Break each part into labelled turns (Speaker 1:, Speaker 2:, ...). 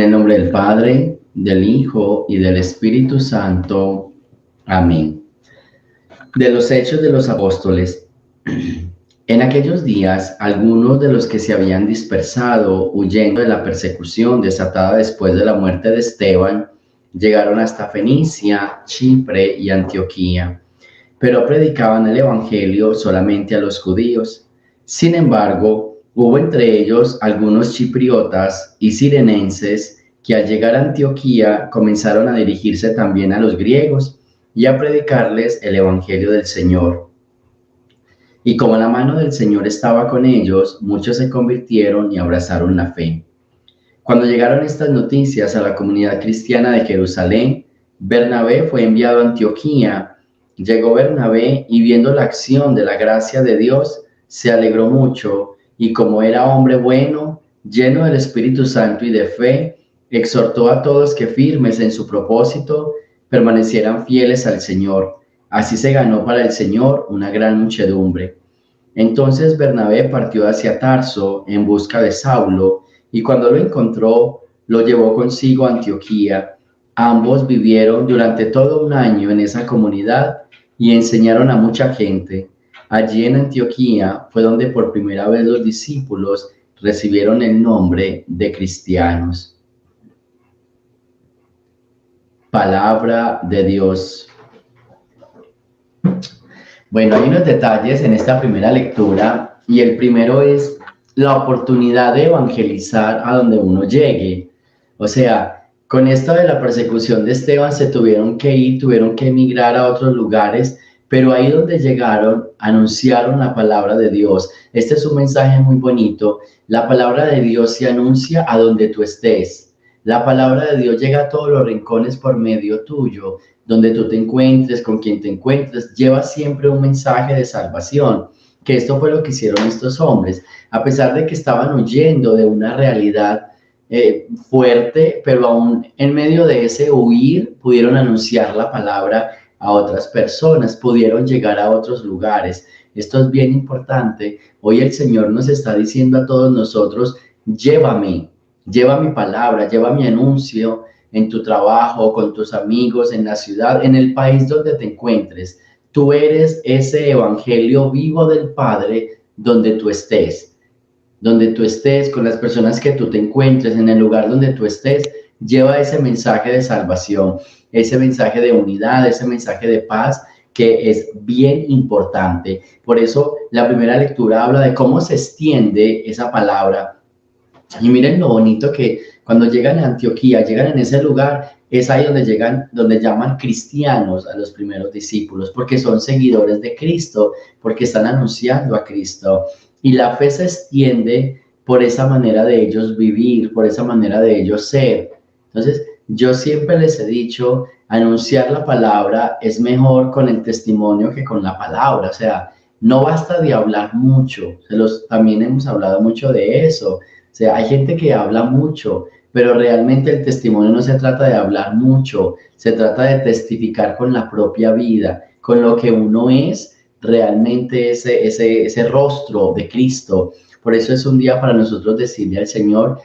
Speaker 1: el nombre del Padre, del Hijo y del Espíritu Santo. Amén. De los Hechos de los Apóstoles. En aquellos días, algunos de los que se habían dispersado, huyendo de la persecución desatada después de la muerte de Esteban, llegaron hasta Fenicia, Chipre y Antioquía, pero predicaban el Evangelio solamente a los judíos. Sin embargo, hubo entre ellos algunos chipriotas y cirenenses que al llegar a Antioquía comenzaron a dirigirse también a los griegos y a predicarles el Evangelio del Señor. Y como la mano del Señor estaba con ellos, muchos se convirtieron y abrazaron la fe. Cuando llegaron estas noticias a la comunidad cristiana de Jerusalén, Bernabé fue enviado a Antioquía. Llegó Bernabé y viendo la acción de la gracia de Dios, se alegró mucho y como era hombre bueno, lleno del Espíritu Santo y de fe, exhortó a todos que firmes en su propósito permanecieran fieles al Señor. Así se ganó para el Señor una gran muchedumbre. Entonces Bernabé partió hacia Tarso en busca de Saulo y cuando lo encontró, lo llevó consigo a Antioquía. Ambos vivieron durante todo un año en esa comunidad y enseñaron a mucha gente. Allí en Antioquía fue donde por primera vez los discípulos recibieron el nombre de cristianos. Palabra de Dios. Bueno, hay unos detalles en esta primera lectura y el primero es la oportunidad de evangelizar a donde uno llegue. O sea, con esto de la persecución de Esteban se tuvieron que ir, tuvieron que emigrar a otros lugares, pero ahí donde llegaron anunciaron la palabra de Dios. Este es un mensaje muy bonito. La palabra de Dios se anuncia a donde tú estés. La palabra de Dios llega a todos los rincones por medio tuyo. Donde tú te encuentres, con quien te encuentres, lleva siempre un mensaje de salvación, que esto fue lo que hicieron estos hombres, a pesar de que estaban huyendo de una realidad fuerte, pero aún en medio de ese huir pudieron anunciar la palabra a otras personas, pudieron llegar a otros lugares. Esto es bien importante. Hoy el Señor nos está diciendo a todos nosotros, lleva mi palabra, lleva mi anuncio, en tu trabajo, con tus amigos, en la ciudad, en el país donde te encuentres. Tú eres ese evangelio vivo del Padre donde tú estés. Donde tú estés, con las personas que tú te encuentres, en el lugar donde tú estés, lleva ese mensaje de salvación, ese mensaje de unidad, ese mensaje de paz, que es bien importante. Por eso la primera lectura habla de cómo se extiende esa palabra. Y miren lo bonito que cuando llegan a Antioquía, llegan en ese lugar, es ahí donde llegan, donde llaman cristianos a los primeros discípulos, porque son seguidores de Cristo, porque están anunciando a Cristo. Y la fe se extiende por esa manera de ellos vivir, por esa manera de ellos ser. Entonces, yo siempre les he dicho, anunciar la palabra es mejor con el testimonio que con la palabra. O sea, no basta de hablar mucho. También hemos hablado mucho de eso. O sea, hay gente que habla mucho, pero realmente el testimonio no se trata de hablar mucho, se trata de testificar con la propia vida, con lo que uno es realmente ese rostro de Cristo. Por eso es un día para nosotros decirle al Señor,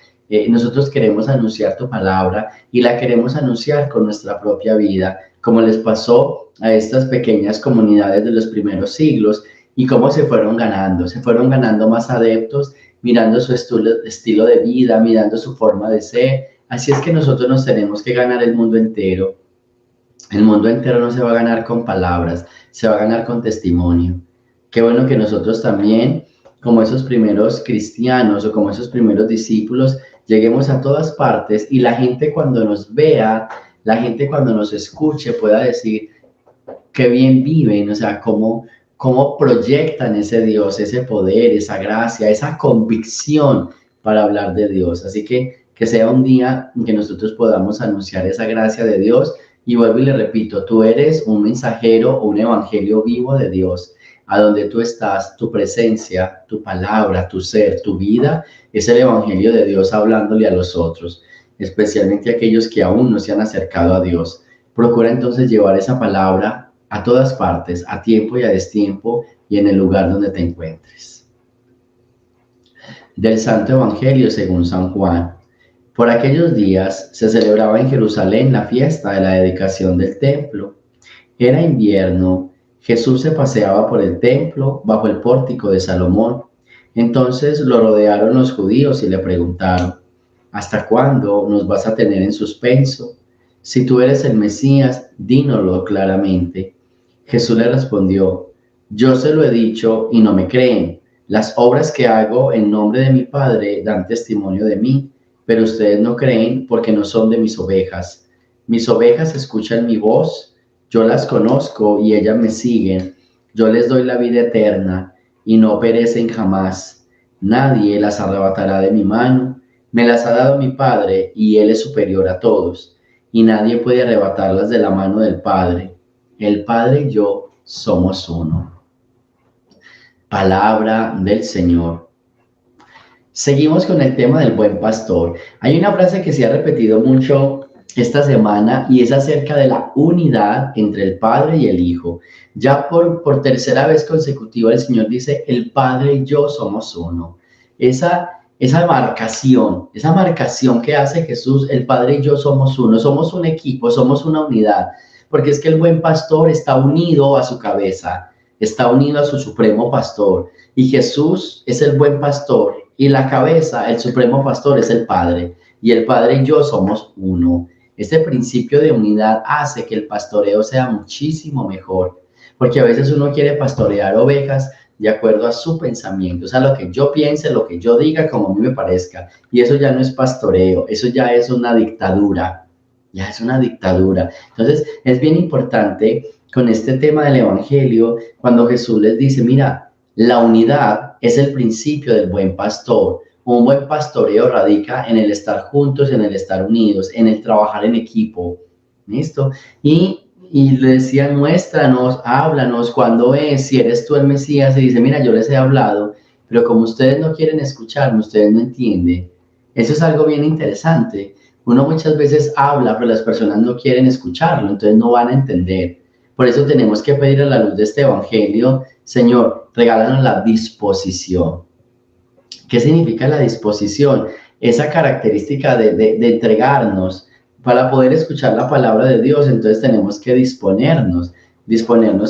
Speaker 1: nosotros queremos anunciar tu palabra y la queremos anunciar con nuestra propia vida, como les pasó a estas pequeñas comunidades de los primeros siglos y cómo se fueron ganando más adeptos, mirando su estilo de vida, mirando su forma de ser. Así es que nosotros nos tenemos que ganar el mundo entero. El mundo entero no se va a ganar con palabras, se va a ganar con testimonio. Qué bueno que nosotros también, como esos primeros cristianos o como esos primeros discípulos, lleguemos a todas partes y la gente cuando nos vea, la gente cuando nos escuche pueda decir qué bien viven, o sea, cómo proyectan ese Dios, ese poder, esa gracia, esa convicción para hablar de Dios. Así que sea un día en que nosotros podamos anunciar esa gracia de Dios. Y vuelvo y le repito, tú eres un mensajero o un evangelio vivo de Dios. A donde tú estás, tu presencia, tu palabra, tu ser, tu vida, es el evangelio de Dios hablándole a los otros, especialmente a aquellos que aún no se han acercado a Dios. Procura entonces llevar esa palabra a todas partes, a tiempo y a destiempo y en el lugar donde te encuentres. Del Santo Evangelio según San Juan. Por aquellos días se celebraba en Jerusalén la fiesta de la dedicación del templo. Era invierno. Jesús se paseaba por el templo bajo el pórtico de Salomón. Entonces lo rodearon los judíos y le preguntaron: ¿hasta cuándo nos vas a tener en suspenso? Si tú eres el Mesías, dínoslo claramente. Jesús le respondió: yo se lo he dicho y no me creen. Las obras que hago en nombre de mi Padre dan testimonio de mí, pero ustedes no creen porque no son de mis ovejas. Mis ovejas escuchan mi voz, yo las conozco y ellas me siguen. Yo les doy la vida eterna y no perecen jamás. Nadie las arrebatará de mi mano. Me las ha dado mi Padre y Él es superior a todos, y nadie puede arrebatarlas de la mano del Padre. El Padre y yo somos uno. Palabra del Señor. Seguimos con el tema del buen pastor. Hay una frase que se ha repetido mucho esta semana y es acerca de la unidad entre el Padre y el Hijo. Ya por tercera vez consecutiva el Señor dice: el Padre y yo somos uno. Esa marcación que hace Jesús, el Padre y yo somos uno, somos un equipo, somos una unidad, porque es que el buen pastor está unido a su cabeza, está unido a su supremo pastor, y Jesús es el buen pastor, y la cabeza, el supremo pastor, es el Padre, y el Padre y yo somos uno. Este principio de unidad hace que el pastoreo sea muchísimo mejor, porque a veces uno quiere pastorear ovejas de acuerdo a su pensamiento, o sea, lo que yo piense, lo que yo diga, como a mí me parezca, y eso ya no es pastoreo, eso ya es una dictadura, ya es una dictadura. Entonces, es bien importante con este tema del Evangelio, cuando Jesús les dice: mira, la unidad es el principio del buen pastor. Un buen pastoreo radica en el estar juntos, en el estar unidos, en el trabajar en equipo. ¿Listo? Y le decían: muéstranos, háblanos, ¿cuándo es? Si eres tú el Mesías. Y dice: mira, yo les he hablado, pero como ustedes no quieren escucharme, ustedes no entienden. Eso es algo bien interesante. Uno muchas veces habla, pero las personas no quieren escucharlo, entonces no van a entender. Por eso tenemos que pedir a la luz de este Evangelio: Señor, regálanos la disposición. ¿Qué significa la disposición? Esa característica de entregarnos para poder escuchar la palabra de Dios. Entonces tenemos que disponernos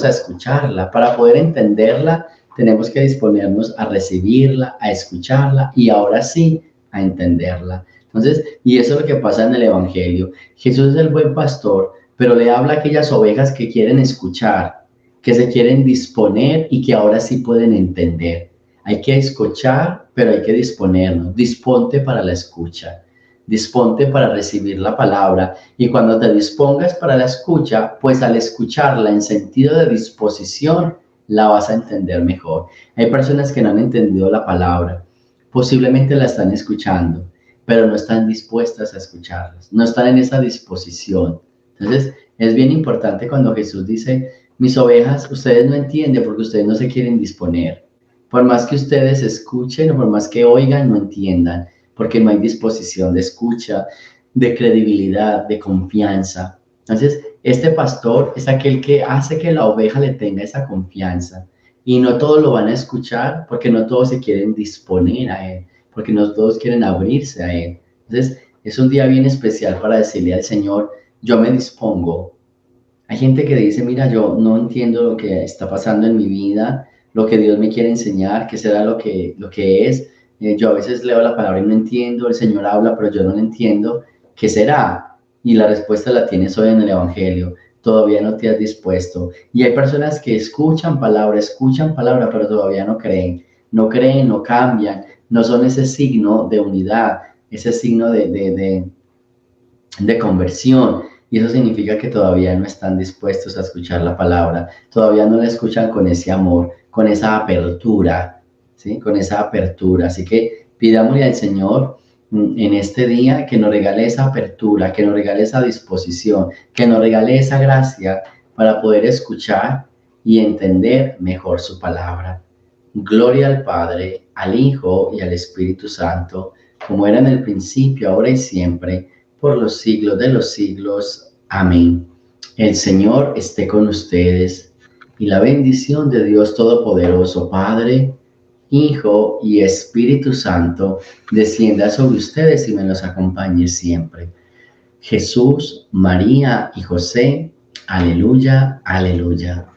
Speaker 1: a escucharla. Para poder entenderla, tenemos que disponernos a recibirla, a escucharla y ahora sí a entenderla. Entonces, y eso es lo que pasa en el Evangelio. Jesús es el buen pastor, pero le habla a aquellas ovejas que quieren escuchar, que se quieren disponer y que ahora sí pueden entender. Hay que escuchar, pero hay que disponernos. Disponte para la escucha. Disponte para recibir la palabra. Y cuando te dispongas para la escucha, pues al escucharla en sentido de disposición, la vas a entender mejor. Hay personas que no han entendido la palabra. Posiblemente la están escuchando, pero no están dispuestas a escucharlas. No están en esa disposición. Entonces, es bien importante cuando Jesús dice: mis ovejas, ustedes no entienden porque ustedes no se quieren disponer. Por más que ustedes escuchen o por más que oigan, no entiendan, porque no hay disposición de escucha, de credibilidad, de confianza. Entonces, este pastor es aquel que hace que la oveja le tenga esa confianza. Y no todos lo van a escuchar porque no todos se quieren disponer a él, porque no todos quieren abrirse a él. Entonces, es un día bien especial para decirle al Señor: yo me dispongo. Hay gente que dice: mira, yo no entiendo lo que está pasando en mi vida, lo que Dios me quiere enseñar, qué será lo que es. Yo a veces leo la palabra y no entiendo, el Señor habla, pero yo no lo entiendo. ¿Qué será? Y la respuesta la tienes hoy en el Evangelio. Todavía no te has dispuesto. Y hay personas que escuchan palabra, pero todavía no creen, no cambian, no son ese signo de unidad, ese signo de conversión. Y eso significa que todavía no están dispuestos a escuchar la palabra, todavía no la escuchan con ese amor, con esa apertura, ¿sí? Con esa apertura. Así que pidámosle al Señor en este día que nos regale esa apertura, que nos regale esa disposición, que nos regale esa gracia para poder escuchar y entender mejor su palabra. Gloria al Padre, al Hijo y al Espíritu Santo, como era en el principio, ahora y siempre, por los siglos de los siglos. Amén. El Señor esté con ustedes y la bendición de Dios Todopoderoso, Padre, Hijo y Espíritu Santo, descienda sobre ustedes y me los acompañe siempre. Jesús, María y José, aleluya, aleluya.